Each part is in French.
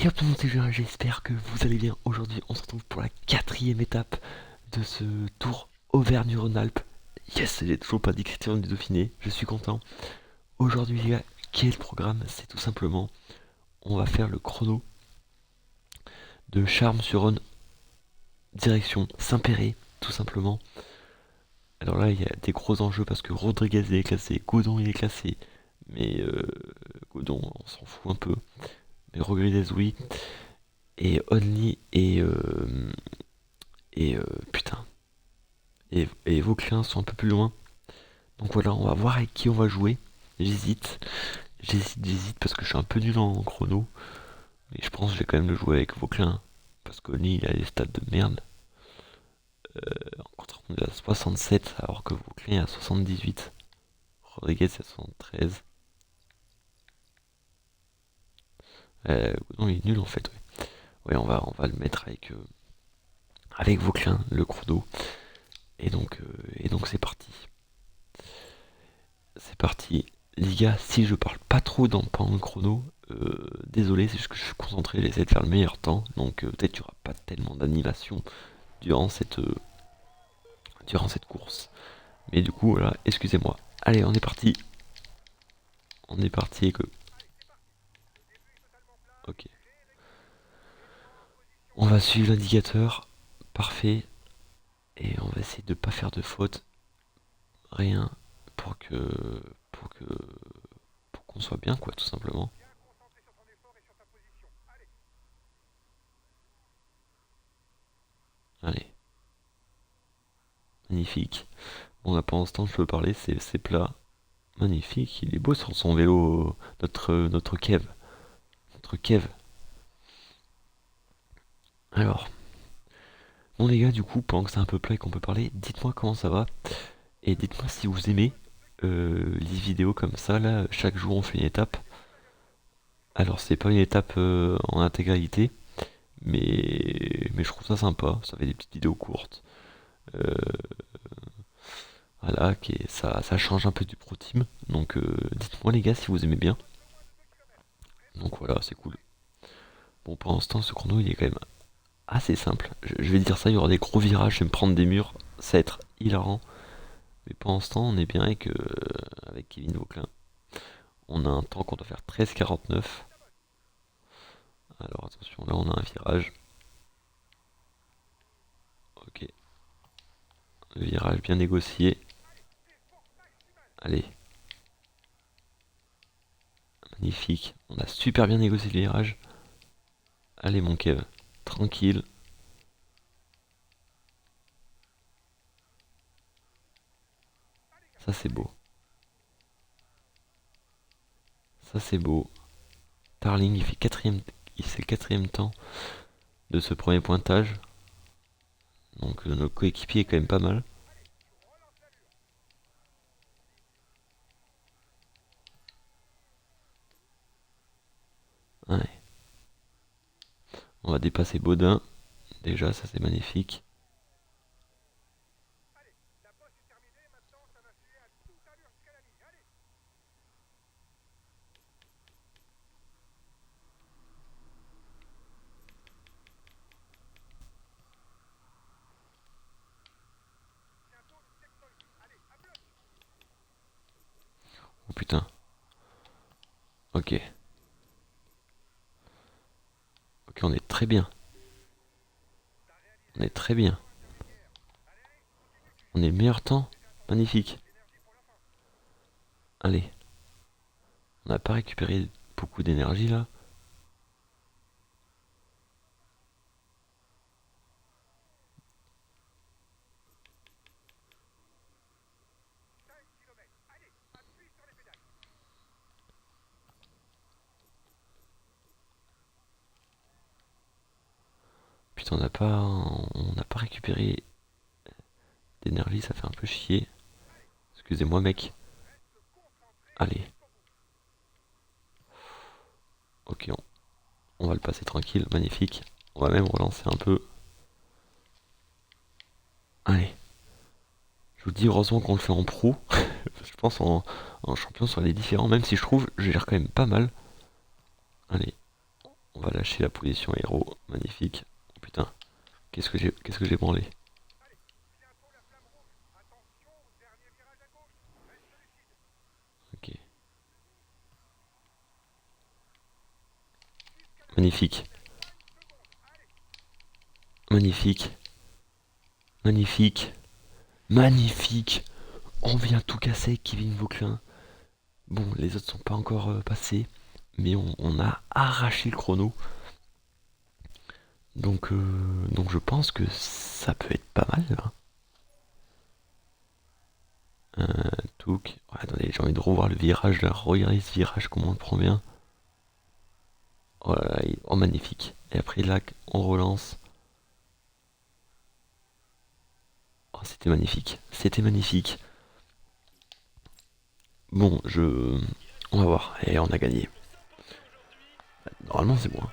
Les gars, tout le monde, c'est Julien, j'espère que vous allez bien. Aujourd'hui, on se retrouve pour la quatrième étape de ce tour Auvergne-Rhône-Alpes. Yes, j'ai toujours pas d'écriture du Dauphiné, je suis content. Aujourd'hui, les gars, quel est le programme? C'est tout simplement, on va faire le chrono de Charmes-sur-Rhône, direction Saint-Péray, tout simplement. Alors là, il y a des gros enjeux parce que Rodriguez il est classé, Godon il est classé, mais Godon, on s'en fout un peu. Mais Rodriguez, oui. Et Only et putain. Et Vauclin sont un peu plus loin. Donc voilà, on va voir avec qui on va jouer. J'hésite. J'hésite parce que je suis un peu nul en chrono. Mais je pense que je vais quand même le jouer avec Vauclin. Parce qu'Oni il a des stats de merde. En contre, on est à 67 alors que Vauclin est à 78. Rodriguez est à 73. Non, il est nul en fait. Ouais, ouais on va le mettre avec Vauclin, le chrono. Et donc c'est parti. C'est parti. Les gars, si je parle pas trop pendant le chrono, désolé, c'est juste que je suis concentré, j'essaie de faire le meilleur temps, donc peut-être qu'il n'y aura pas tellement d'animation durant cette course. Mais du coup, voilà, excusez-moi. Allez, on est parti. On est parti et que... Ok. On va suivre l'indicateur. Parfait. Et on va essayer de pas faire de faute. Rien. Pour que... Pour que... Pour qu'on soit bien, quoi, tout simplement. Allez. Magnifique. Bon, là, pendant ce temps, je peux parler, c'est plat. Magnifique, il est beau sur son vélo, notre Kev. Notre Kev. Alors, bon les gars, du coup, pendant que c'est un peu plat et qu'on peut parler, dites-moi comment ça va. Et dites-moi si vous aimez les vidéos comme ça, là, chaque jour on fait une étape. Alors c'est pas une étape en intégralité, mais je trouve ça sympa, ça fait des petites vidéos courtes. Euh, voilà, ça change un peu du pro team. Donc dites-moi les gars si vous aimez bien. Donc voilà, c'est cool. Bon pour l'instant ce chrono il est quand même assez simple. Je vais dire ça, il y aura des gros virages, je vais me prendre des murs, ça va être hilarant. Mais pour l'instant, on est bien avec Kevin Vauclin. On a un temps qu'on doit faire 13,49. Alors attention, là on a un virage. Ok, le virage bien négocié. Allez, magnifique. On a super bien négocié le virage. Allez mon Kev, tranquille. Ça c'est beau. Ça c'est beau. Tarling, il fait quatrième, il fait le quatrième temps de ce premier pointage. Donc notre coéquipier est quand même pas mal. Ouais. On va dépasser Baudin. Déjà, ça c'est magnifique. Oh putain. Ok. Ok, on est très bien. On est très bien. On est le meilleur temps. Magnifique. Allez. On n'a pas récupéré beaucoup d'énergie là. Putain, on n'a pas récupéré d'énergie, ça fait un peu chier. Excusez-moi, mec. Allez. Ok, on va le passer tranquille. Magnifique. On va même relancer un peu. Allez. Je vous dis, heureusement qu'on le fait en pro. Je pense en champion sur les différents. Même si je trouve, je gère quand même pas mal. Allez. On On va lâcher la position héros. Magnifique. Oh, putain. Qu'est-ce que j'ai branlé? Ok. Magnifique. Magnifique. Magnifique. Magnifique. On vient tout casser avec Kevin Vauquelin. Bon, les autres sont pas encore passés. Mais on a arraché le chrono. Donc je pense que ça peut être pas mal là. Touk. Ouais, attendez, j'ai envie de revoir le virage là. Regardez ce virage, comment on le prend bien. Oh là là, oh magnifique. Et après là, on relance. Oh, c'était magnifique. C'était magnifique. Bon, on va voir. Et on a gagné. Normalement, c'est moi.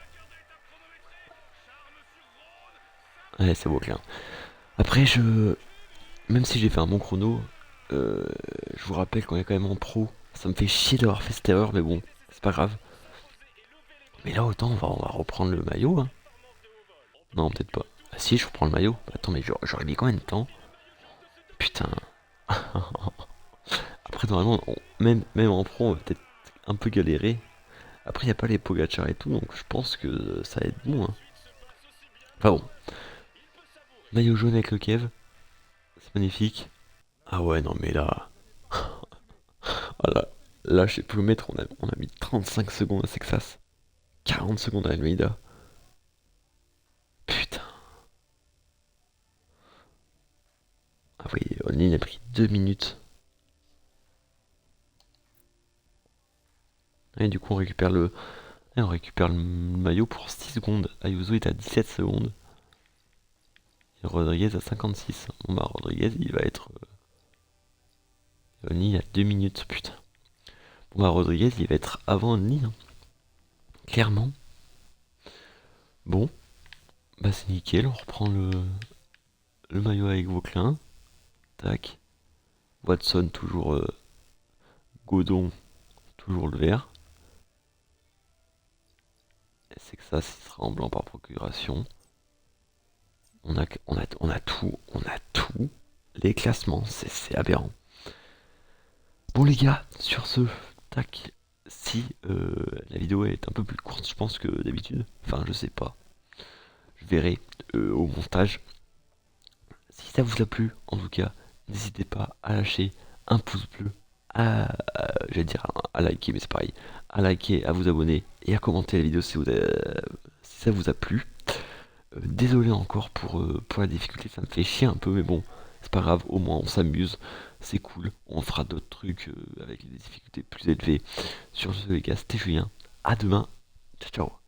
Ouais, c'est beau, clair. Après, même si j'ai fait un bon chrono, euh, je vous rappelle qu'on est quand même en pro. Ça me fait chier d'avoir fait cette erreur, mais bon, c'est pas grave. Mais là, autant, on va reprendre le maillot, hein. Non, peut-être pas. Ah si, je reprends le maillot. Attends, mais j'aurais mis combien de temps? Putain. Après, normalement, même en pro, on va peut-être un peu galérer. Après, il n'y a pas les Pogacar et tout, donc je pense que ça va être bon, hein. Enfin bon. Maillot jaune avec le Kev. C'est magnifique. Ah ouais, non, mais là. Ah là, je sais plus le mettre, on a mis 35 secondes à Sexas. 40 secondes à Almeida. Putain. Ah oui, Only a pris 2 minutes. Et du coup, on récupère le maillot pour 6 secondes. Ayuso est à 17 secondes. Et Rodriguez à 56. Bon bah, Rodriguez, il va être. Only à 2 minutes, putain. Bon bah, Rodriguez, il va être avant Only, hein. Clairement. Bon, bah, c'est nickel. On reprend le maillot avec Vauclin. Tac. Watson, toujours Godon, toujours le vert. Et c'est que ça sera en blanc par procuration. On a tout. Les classements, c'est aberrant. Bon les gars, sur ce, tac. Si la vidéo est un peu plus courte, je pense que d'habitude. Enfin, je sais pas. Je verrai au montage. Si ça vous a plu, en tout cas, n'hésitez pas à lâcher un pouce bleu, j'allais dire à liker, mais c'est pareil, à liker, à vous abonner et à commenter la vidéo si ça vous a plu. Désolé encore pour la difficulté, ça me fait chier un peu, mais bon, c'est pas grave, au moins on s'amuse, c'est cool, on fera d'autres trucs avec des difficultés plus élevées. Sur ce les gars, c'était Julien, à demain, ciao ciao.